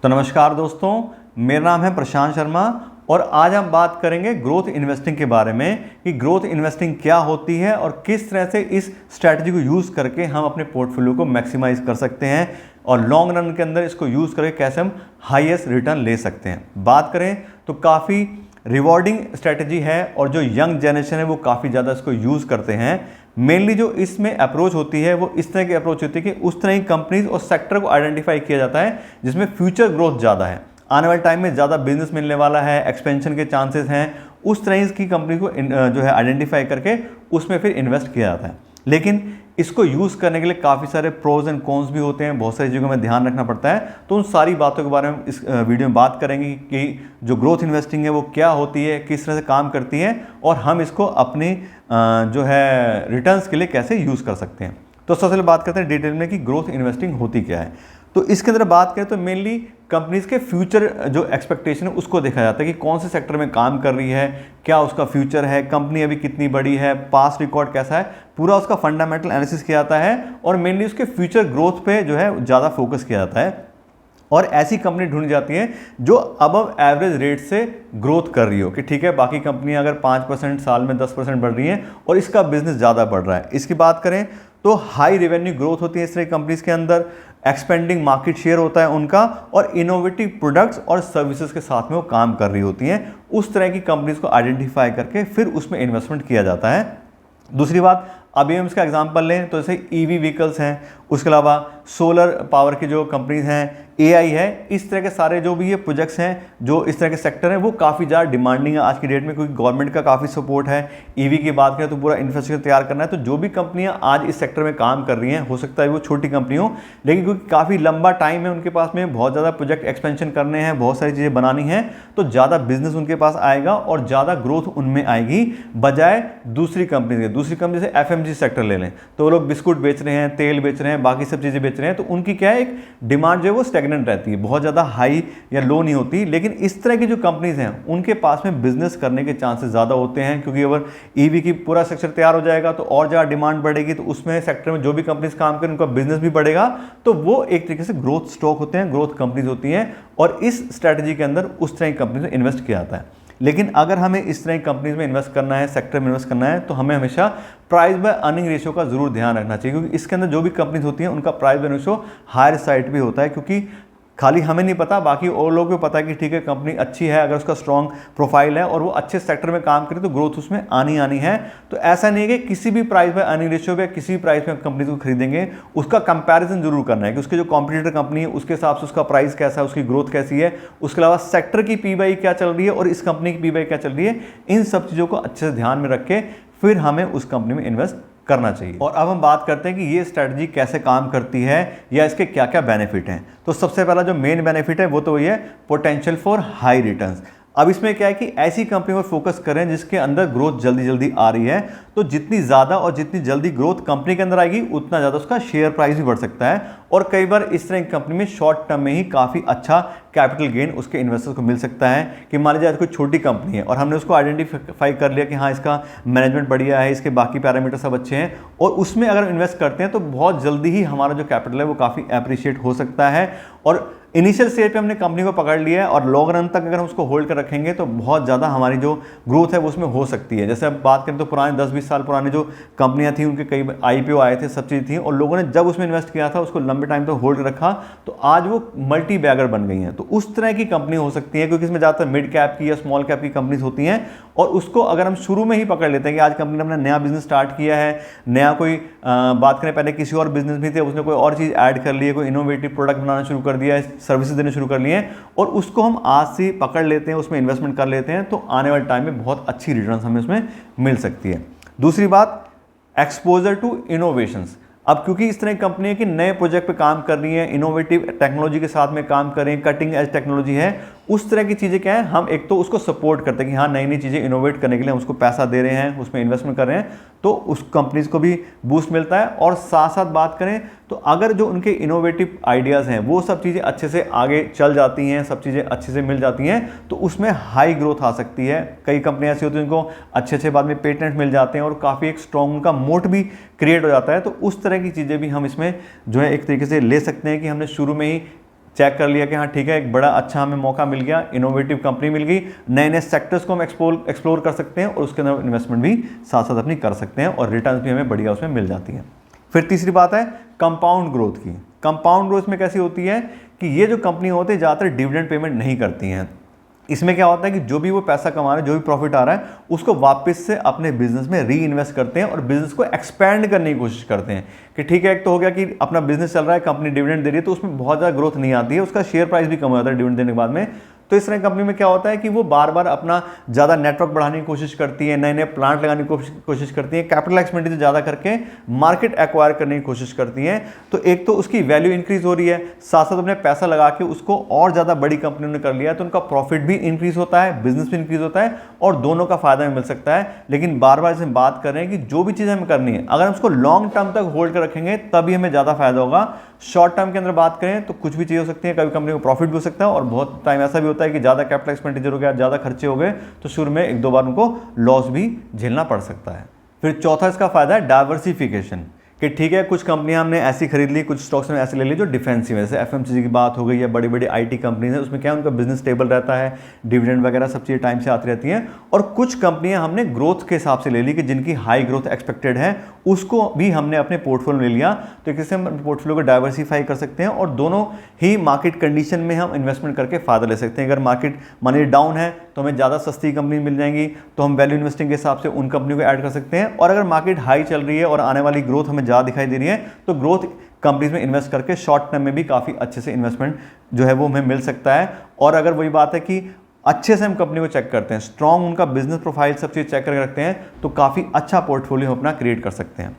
तो नमस्कार दोस्तों, मेरा नाम है प्रशांत शर्मा और आज हम बात करेंगे ग्रोथ इन्वेस्टिंग के बारे में कि ग्रोथ इन्वेस्टिंग क्या होती है और किस तरह से इस स्ट्रैटेजी को यूज़ करके हम अपने पोर्टफोलियो को मैक्सिमाइज कर सकते हैं और लॉन्ग रन के अंदर इसको यूज़ करके कैसे हम हाईएस्ट रिटर्न ले सकते हैं। बात करें तो काफ़ी रिवॉर्डिंग स्ट्रैटेजी है और जो यंग जनरेशन है वो काफ़ी ज़्यादा इसको यूज़ करते हैं। मेनली जो इसमें अप्रोच होती है वो इस तरह की अप्रोच होती है कि उस तरह की कंपनीज और सेक्टर को आइडेंटिफाई किया जाता है जिसमें फ्यूचर ग्रोथ ज़्यादा है, आने वाले टाइम में ज़्यादा बिजनेस मिलने वाला है, एक्सपेंशन के चांसेस हैं, उस तरह की कंपनी को जो है आइडेंटिफाई करके उसमें फिर इन्वेस्ट किया जाता है। लेकिन इसको यूज़ करने के लिए काफ़ी सारे प्रोज एंड कॉन्स भी होते हैं, बहुत सारी चीज़ों में ध्यान रखना पड़ता है। तो उन सारी बातों के बारे में इस वीडियो में बात करेंगे कि जो ग्रोथ इन्वेस्टिंग है वो क्या होती है, किस तरह से काम करती है और हम इसको अपनी जो है रिटर्न्स के लिए कैसे यूज़ कर सकते हैं। तो सबसे पहले बात करते हैं डिटेल में कि ग्रोथ इन्वेस्टिंग होती क्या है। तो इसके अंदर बात करें तो मेनली कंपनीज के फ्यूचर जो एक्सपेक्टेशन है उसको देखा जाता है कि कौन से सेक्टर में काम कर रही है, क्या उसका फ्यूचर है, कंपनी अभी कितनी बड़ी है, पास्ट रिकॉर्ड कैसा है, पूरा उसका फंडामेंटल एनालिसिस किया जाता है और मेनली उसके फ्यूचर ग्रोथ पे जो है ज़्यादा फोकस किया जाता है। और ऐसी कंपनी ढूंढी जाती है जो अबव एवरेज रेट से ग्रोथ कर रही हो कि ठीक है बाकी कंपनियां अगर 5% साल में 10% बढ़ रही हैं और इसका बिजनेस ज़्यादा बढ़ रहा है। इसकी बात करें तो हाई रेवेन्यू ग्रोथ होती है इस तरह की कंपनीज के अंदर, एक्सपेंडिंग मार्केट शेयर होता है उनका और इनोवेटिव प्रोडक्ट्स और सर्विसेज के साथ में वो काम कर रही होती हैं। उस तरह की कंपनीज को आइडेंटिफाई करके फिर उसमें इन्वेस्टमेंट किया जाता है। दूसरी बात, अभी हम इसका एग्जांपल लें तो जैसे ईवी व्हीकल्स हैं, उसके अलावा सोलर पावर की जो कंपनीज हैं, एआई है, इस तरह के सारे जो भी ये प्रोजेक्ट्स हैं जो इस तरह के सेक्टर हैं वो काफ़ी ज़्यादा डिमांडिंग है आज की डेट में, क्योंकि गवर्नमेंट का काफ़ी सपोर्ट है। ईवी की बात करें तो पूरा इंफ्रास्ट्रक्चर तैयार करना है। तो जो भी कंपनियां आज इस सेक्टर में काम कर रही हैं, हो सकता है वो छोटी कंपनी हो, लेकिन क्योंकि काफ़ी लंबा टाइम है उनके पास में, बहुत ज़्यादा प्रोजेक्ट एक्सपेंशन करने हैं, बहुत सारी चीज़ें बनानी हैं, तो ज़्यादा बिजनेस उनके पास आएगा और ज़्यादा ग्रोथ उनमें आएगी बजाय दूसरी कंपनी के। दूसरी कंपनी जैसे एफएमजी सेक्टर ले लें तो वो लोग बिस्कुट बेच रहे हैं, तेल बेच रहे हैं, बाकी सब चीज़ें बेच रहे हैं, तो उनकी क्या है एक डिमांड जो है वो स्टेगनेंट रहती है, बहुत ज़्यादा हाई या लो नहीं होती। लेकिन इस तरह की जो कंपनीज हैं उनके पास में बिजनेस करने के चांसेस ज़्यादा होते हैं, क्योंकि अगर ईवी की पूरा सेक्टर तैयार हो जाएगा तो और ज़्यादा डिमांड बढ़ेगी, तो उसमें सेक्टर में जो भी कंपनीज काम करें उनका बिजनेस भी बढ़ेगा। तो वो एक तरीके से ग्रोथ स्टॉक होते हैं, ग्रोथ कंपनीज होती हैं और इस स्ट्रैटेजी के अंदर उस तरह की कंपनीज में इन्वेस्ट किया जाता है। लेकिन अगर हमें इस तरह की कंपनीज में इन्वेस्ट करना है, सेक्टर में इन्वेस्ट करना है, तो हमें हमेशा प्राइस बाय अर्निंग रेशियो का जरूर ध्यान रखना चाहिए, क्योंकि इसके अंदर जो भी कंपनीज होती हैं उनका price by ratio higher side भी होता है। क्योंकि खाली हमें नहीं पता, बाकी और लोग को पता है कि ठीक है कंपनी अच्छी है, अगर उसका स्ट्रॉन्ग प्रोफाइल है और वो अच्छे सेक्टर में काम करे तो ग्रोथ उसमें आनी है। तो ऐसा नहीं है कि किसी भी प्राइस बाय अर्निंग रेशियो पे किसी भी प्राइस में कंपनी को खरीदेंगे, उसका कंपैरिजन जरूर करना है कि उसके जो कॉम्पिटिटर कंपनी है उसके हिसाब से उसका प्राइस कैसा है, उसकी ग्रोथ कैसी है, उसके अलावा सेक्टर की पी/ई क्या चल रही है और इस कंपनी की पी/ई क्या चल रही है। इन सब चीज़ों को अच्छे से ध्यान में रख के फिर हमें उस कंपनी में इन्वेस्ट करना चाहिए। और अब हम बात करते हैं कि ये स्ट्रैटेजी कैसे काम करती है या इसके क्या क्या बेनिफिट हैं। तो सबसे पहला जो मेन बेनिफिट है वो तो वही है पोटेंशियल फॉर हाई रिटर्न्स। अब इसमें क्या है कि ऐसी कंपनी पर फोकस करें जिसके अंदर ग्रोथ जल्दी जल्दी आ रही है, तो जितनी ज़्यादा और जितनी जल्दी ग्रोथ कंपनी के अंदर आएगी उतना ज़्यादा उसका शेयर प्राइस भी बढ़ सकता है। और कई बार इस तरह की कंपनी में शॉर्ट टर्म में ही काफ़ी अच्छा कैपिटल गेन उसके इन्वेस्टर्स को मिल सकता है। कि मान लीजिए कोई छोटी कंपनी है और हमने उसको आइडेंटिफाई कर लिया कि हाँ इसका मैनेजमेंट बढ़िया है, इसके बाकी पैरामीटर सब अच्छे हैं, और उसमें अगर इन्वेस्ट करते हैं तो बहुत जल्दी ही हमारा जो कैपिटल है वो काफ़ी अप्रिशिएट हो सकता है। और इनिशियल स्टेज पे हमने कंपनी को पकड़ लिया है और लॉन्ग रन तक अगर हम उसको होल्ड कर रखेंगे तो बहुत ज़्यादा हमारी जो ग्रोथ है वो उसमें हो सकती है। जैसे अब बात करें तो पुराने 10-20 साल पुराने जो कंपनियां थी उनके कई IPO आए थे, सब चीज़ थी, और लोगों ने जब उसमें इन्वेस्ट किया था उसको लंबे टाइम तक होल्ड रखा तो आज वो मल्टी बैगर बन गई हैं। तो उस तरह की कंपनी हो सकती है, क्योंकि इसमें ज़्यादातर मिड कैप की या स्मॉल कैप की कंपनीज होती हैं और उसको अगर हम शुरू में ही पकड़ लेते हैं कि आज कंपनी ने अपना नया बिजनेस स्टार्ट किया है, नया कोई बात करें पहले किसी और बिजनेस भी थे, उसने कोई और चीज़ ऐड कर ली है, कोई इनोवेटिव प्रोडक्ट बनाना शुरू कर दिया है, सर्विसेज देने शुरू कर लिए हैं और उसको हम आज से पकड़ लेते हैं, उसमें इन्वेस्टमेंट कर लेते हैं, तो आने वाले टाइम में बहुत अच्छी रिटर्न्स हमें उसमें मिल सकती है। दूसरी बात, एक्सपोजर टू इनोवेशंस। अब क्योंकि इस तरह की कंपनी है कि नए प्रोजेक्ट पे काम कर रही है, इनोवेटिव टेक्नोलॉजी के साथ में काम कर रही है, कटिंग एज टेक्नोलॉजी है, उस तरह की चीज़ें क्या है, हम एक तो उसको सपोर्ट करते हैं कि हाँ नई नई चीज़ें इनोवेट करने के लिए हम उसको पैसा दे रहे हैं, उसमें इन्वेस्टमेंट कर रहे हैं, तो उस कंपनीज को भी बूस्ट मिलता है। और साथ साथ बात करें तो अगर जो उनके इनोवेटिव आइडियाज़ हैं वो सब चीज़ें अच्छे से आगे चल जाती हैं, सब चीज़ें अच्छे से मिल जाती हैं, तो उसमें हाई ग्रोथ आ सकती है। कई कंपनियां ऐसी होती हैं उनको अच्छे बाद में पेटेंट मिल जाते हैं और काफ़ी एक स्ट्रॉन्ग उनका मोट भी क्रिएट हो जाता है। तो उस तरह की चीज़ें भी हम इसमें जो है एक तरीके से ले सकते हैं कि हमने शुरू में ही चेक कर लिया कि हाँ ठीक है, एक बड़ा अच्छा हमें मौका मिल गया, इनोवेटिव कंपनी मिल गई, नए नए सेक्टर्स को हम एक्सप्लोर कर सकते हैं और उसके अंदर इन्वेस्टमेंट भी साथ साथ अपनी कर सकते हैं और रिटर्न भी हमें बढ़िया उसमें मिल जाती है। फिर तीसरी बात है कंपाउंड ग्रोथ की। कंपाउंड ग्रोथ में कैसी होती है कि ये जो कंपनी होती है ज़्यादातर डिविडेंड पेमेंट नहीं करती हैं। इसमें क्या होता है कि जो भी वो पैसा कमा रहे हैं, जो भी प्रॉफिट आ रहा है, उसको वापस से अपने बिजनेस में री इन्वेस्ट करते हैं और बिजनेस को एक्सपैंड करने की कोशिश करते हैं कि ठीक है, एक तो हो गया कि अपना बिजनेस चल रहा है, कंपनी डिविडेंड दे रही है, तो उसमें बहुत ज़्यादा ग्रोथ नहीं आती है, उसका शेयर प्राइस भी कम हो जाता है डिविडेंड देने के बाद में। तो इस तरह की कंपनी में क्या होता है कि वो बार बार अपना ज़्यादा नेटवर्क बढ़ाने की कोशिश करती है, नए नए प्लांट लगाने की कोशिश करती है, कैपिटल एक्सपेंडिचर ज़्यादा करके मार्केट एक्वायर करने की कोशिश करती हैं। तो एक तो उसकी वैल्यू इंक्रीज हो रही है, साथ साथ अपने पैसा लगा के उसको और ज़्यादा बड़ी कंपनी ने कर लिया, तो उनका प्रॉफिट भी इंक्रीज होता है, बिजनेस भी इंक्रीज होता है और दोनों का फायदा मिल सकता है। लेकिन बार बार इसमें बात कर रहे हैं कि जो भी चीज़ हमें करनी है, अगर हम उसको लॉन्ग टर्म तक होल्ड कर रखेंगे तभी हमें ज़्यादा फायदा होगा। शॉर्ट टर्म के अंदर बात करें तो कुछ भी चीज़ हो सकती है, कभी कंपनी को प्रॉफिट भी हो सकता है और बहुत टाइम ऐसा भी होता है कि ज़्यादा कैपिटल एक्सपेंडिचर हो गया, ज़्यादा खर्चे हो गए, तो शुरू में एक दो बार उनको लॉस भी झेलना पड़ सकता है। फिर चौथा इसका फायदा है डाइवर्सिफिकेशन, कि ठीक है कुछ कंपनियां हमने ऐसी खरीद ली, कुछ स्टॉक्स में ऐसे ले ली जो डिफेंसिव है, जैसे एफएमसीजी की बात हो गई या बड़ी बड़ी आईटी कंपनीज है, उसमें क्या है उनका बिजनेस स्टेबल रहता है, डिविडेंड वगैरह सब चीज़ें टाइम से आती रहती हैं। और कुछ कंपनियां हमने ग्रोथ के हिसाब से ले ली कि जिनकी हाई ग्रोथ एक्सपेक्टेड है, उसको भी हमने अपने पोर्टफोलियो में ले लिया। तो इससे हम पोर्टफोलियो को डाइवर्सिफाई कर सकते हैं और दोनों ही मार्केट कंडीशन में हम इन्वेस्टमेंट करके फायदा ले सकते हैं। अगर मार्केट मानिए डाउन है तो हमें ज़्यादा सस्ती कंपनी मिल जाएंगी, तो हम वैल्यू इन्वेस्टिंग के हिसाब से उन कंपनी को ऐड कर सकते हैं। और अगर मार्केट हाई चल रही है और आने वाली ग्रोथ हमें ज़्यादा दिखाई दे रही है, तो ग्रोथ कंपनीज में इन्वेस्ट करके शॉर्ट टर्म में भी काफ़ी अच्छे से इन्वेस्टमेंट जो है वो हमें मिल सकता है। और अगर वही बात है कि अच्छे से हम कंपनी को चेक करते हैं, स्ट्रॉन्ग उनका बिजनेस प्रोफाइल सब चीज़ चेक करके रखते हैं, तो काफ़ी अच्छा पोर्टफोलियो हम अपना क्रिएट कर सकते हैं।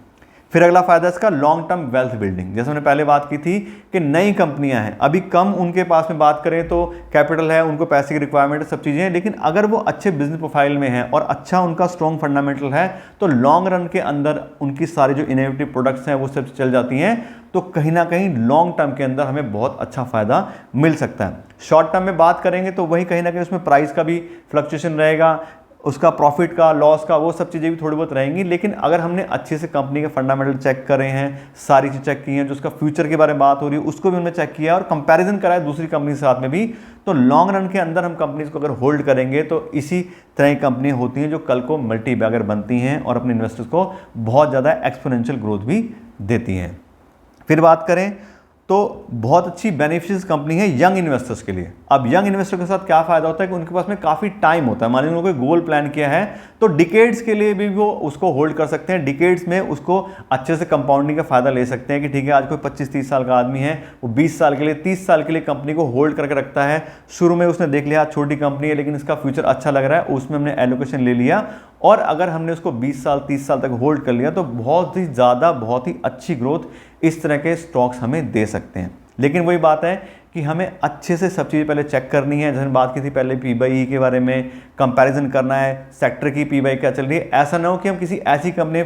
फिर अगला फायदा इसका लॉन्ग टर्म वेल्थ बिल्डिंग। जैसे हमने पहले बात की थी कि नई कंपनियां हैं, अभी कम उनके पास में बात करें तो कैपिटल है, उनको पैसे की रिक्वायरमेंट है, सब चीज़ें हैं, लेकिन अगर वो अच्छे बिजनेस प्रोफाइल में है और अच्छा उनका स्ट्रॉन्ग फंडामेंटल है, तो लॉन्ग रन के अंदर उनकी सारी जो इनोवेटिव प्रोडक्ट्स हैं वो सब चल जाती हैं। तो कहीं ना कहीं लॉन्ग टर्म के अंदर हमें बहुत अच्छा फायदा मिल सकता है। शॉर्ट टर्म में बात करेंगे तो वही कहीं ना कहीं उसमें प्राइस का भी फ्लक्चुएशन रहेगा, उसका प्रॉफिट का, लॉस का, वो सब चीज़ें भी थोड़ी बहुत रहेंगी। लेकिन अगर हमने अच्छे से कंपनी के फंडामेंटल चेक करे हैं, सारी चीज़ चेक की हैं, जो उसका फ्यूचर के बारे में बात हो रही है उसको भी हमने चेक किया और कंपैरिजन करा है दूसरी कंपनी के साथ में भी, तो लॉन्ग रन के अंदर हम कंपनीज को अगर होल्ड करेंगे तो इसी तरह की कंपनियाँ होती हैं जो कल को मल्टी बैगर बनती हैं और अपने इन्वेस्टर्स को बहुत ज़्यादा एक्सपोनेंशियल ग्रोथ भी देती हैं। फिर बात करें तो बहुत अच्छी बेनिफिशियस कंपनी है यंग इन्वेस्टर्स के लिए। अब यंग इन्वेस्टर के साथ क्या फायदा होता है कि उनके पास में काफ़ी टाइम होता है। मान लीजिए उन्होंने कोई गोल प्लान किया है तो डिकेड्स के लिए भी वो उसको होल्ड कर सकते हैं, डिकेड्स में उसको अच्छे से कंपाउंडिंग का फायदा ले सकते हैं कि ठीक है आज कोई 25-30 साल का आदमी है, वो 20 साल के लिए, 30 साल के लिए कंपनी को होल्ड करके रखता है। शुरू में उसने देख लिया छोटी कंपनी है लेकिन इसका फ्यूचर अच्छा लग रहा है, उसमें हमने एलोकेशन ले लिया और अगर हमने उसको 20 साल 30 साल तक होल्ड कर लिया तो बहुत ही ज़्यादा, बहुत ही अच्छी ग्रोथ इस तरह के स्टॉक्स हमें दे सकते हैं। लेकिन वही बात है कि हमें अच्छे से सब चीज़ें पहले चेक करनी है। जैसे बात की थी पहले पी/ई के बारे में, कंपैरिजन करना है, सेक्टर की पी/ई क्या चल रही है। ऐसा ना हो कि हम किसी ऐसी कंपनी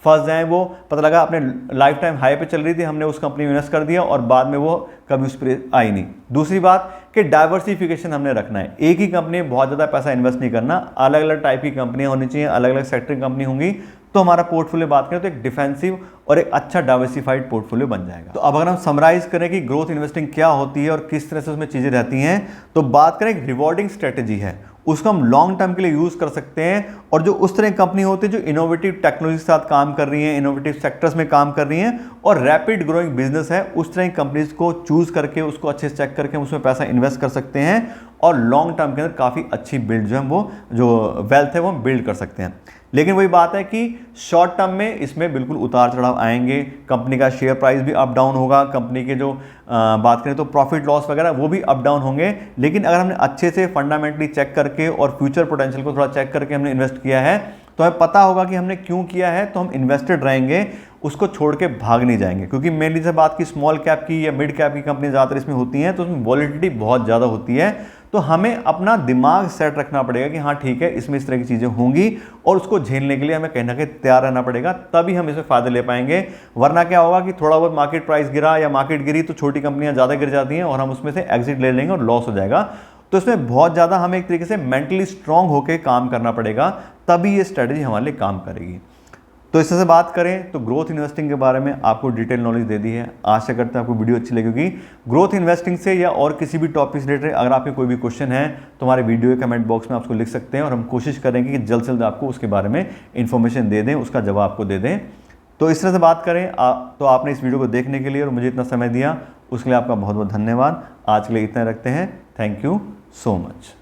फंस जाएं, वो पता लगा अपने लाइफ टाइम हाई पे चल रही थी, हमने उस कंपनी में इन्वेस्ट कर दिया और बाद में वो कभी उस पर आई नहीं। दूसरी बात कि डाइवर्सिफिकेशन हमने रखना है, एक ही कंपनी में बहुत ज़्यादा पैसा इन्वेस्ट नहीं करना, अलग अलग टाइप की कंपनियां होनी चाहिए, अलग अलग सेक्टर की कंपनी होंगी, तो हमारा पोर्टफोलियो बात करें तो एक डिफेंसिव और एक अच्छा डाइवर्सिफाइड पोर्टफोलियो बन जाएगा। तो अब अगर हम समराइज करें कि ग्रोथ इन्वेस्टिंग क्या होती है और किस तरह से उसमें चीज़ें रहती हैं, तो बात करें एक रिवॉर्डिंग स्ट्रेटेजी है, उसको हम लॉन्ग टर्म के लिए यूज़ कर सकते हैं। और जो उस तरह की कंपनी होती है जो इनोवेटिव टेक्नोलॉजी के साथ काम कर रही हैं, इनोवेटिव सेक्टर्स में काम कर रही हैं और रैपिड ग्रोइंग बिजनेस है, उस तरह की कंपनीज को चूज़ करके उसको अच्छे से चेक करके हम उसमें पैसा इन्वेस्ट कर सकते हैं और लॉन्ग टर्म के अंदर काफ़ी अच्छी बिल्ड जो है वो जो वेल्थ है वो हम बिल्ड कर सकते हैं। लेकिन वही बात है कि शॉर्ट टर्म में इसमें बिल्कुल उतार चढ़ाव आएंगे, कंपनी का शेयर प्राइस भी अप डाउन होगा, कंपनी के जो बात करें तो प्रॉफिट लॉस वगैरह वो भी अप डाउन होंगे। लेकिन अगर हमने अच्छे से फंडामेंटली चेक करके और फ्यूचर पोटेंशियल को थोड़ा चेक करके हमने इन्वेस्ट किया है तो हमें पता होगा कि हमने क्यों किया है, तो हम इन्वेस्टेड रहेंगे, उसको छोड़ के भाग नहीं जाएंगे। क्योंकि मेनली से बात की स्मॉल कैप की या मिड कैप की कंपनी ज़्यादातर इसमें होती हैं तो उसमें वॉलिटिलिटी बहुत ज़्यादा होती है। तो हमें अपना दिमाग सेट रखना पड़ेगा कि हाँ ठीक है इसमें इस तरह की चीज़ें होंगी और उसको झेलने के लिए हमें कहीं ना कहीं तैयार रहना पड़ेगा, तभी हम इसमें फ़ायदे ले पाएंगे। वरना क्या होगा कि थोड़ा बहुत मार्केट प्राइस गिरा या मार्केट गिरी तो छोटी कंपनियां ज़्यादा गिर जाती हैं और हम उसमें से एग्जिट ले लेंगे और लॉस हो जाएगा। तो इसमें बहुत ज़्यादा हमें एक तरीके से मेंटली स्ट्रांग होकर काम करना पड़ेगा, तभी ये स्ट्रेटजी हमारे लिए काम करेगी। तो इस तरह से बात करें तो ग्रोथ इन्वेस्टिंग के बारे में आपको डिटेल नॉलेज दे दी है। आशा करते हैं आपको वीडियो अच्छी लगेगी। ग्रोथ इन्वेस्टिंग से या और किसी भी टॉपिक से रिलेटेड अगर आपके कोई भी क्वेश्चन है तो हमारे वीडियो के कमेंट बॉक्स में आप उसको लिख सकते हैं और हम कोशिश करेंगे कि जल्द से जल्द आपको उसके बारे में इंफॉर्मेशन दे दें, उसका जवाब आपको दे दें। तो इस तरह से बात करें तो आपने इस वीडियो को देखने के लिए और मुझे इतना समय दिया उसके लिए आपका बहुत बहुत धन्यवाद। आज के लिए इतना रखते हैं। Thank you so much.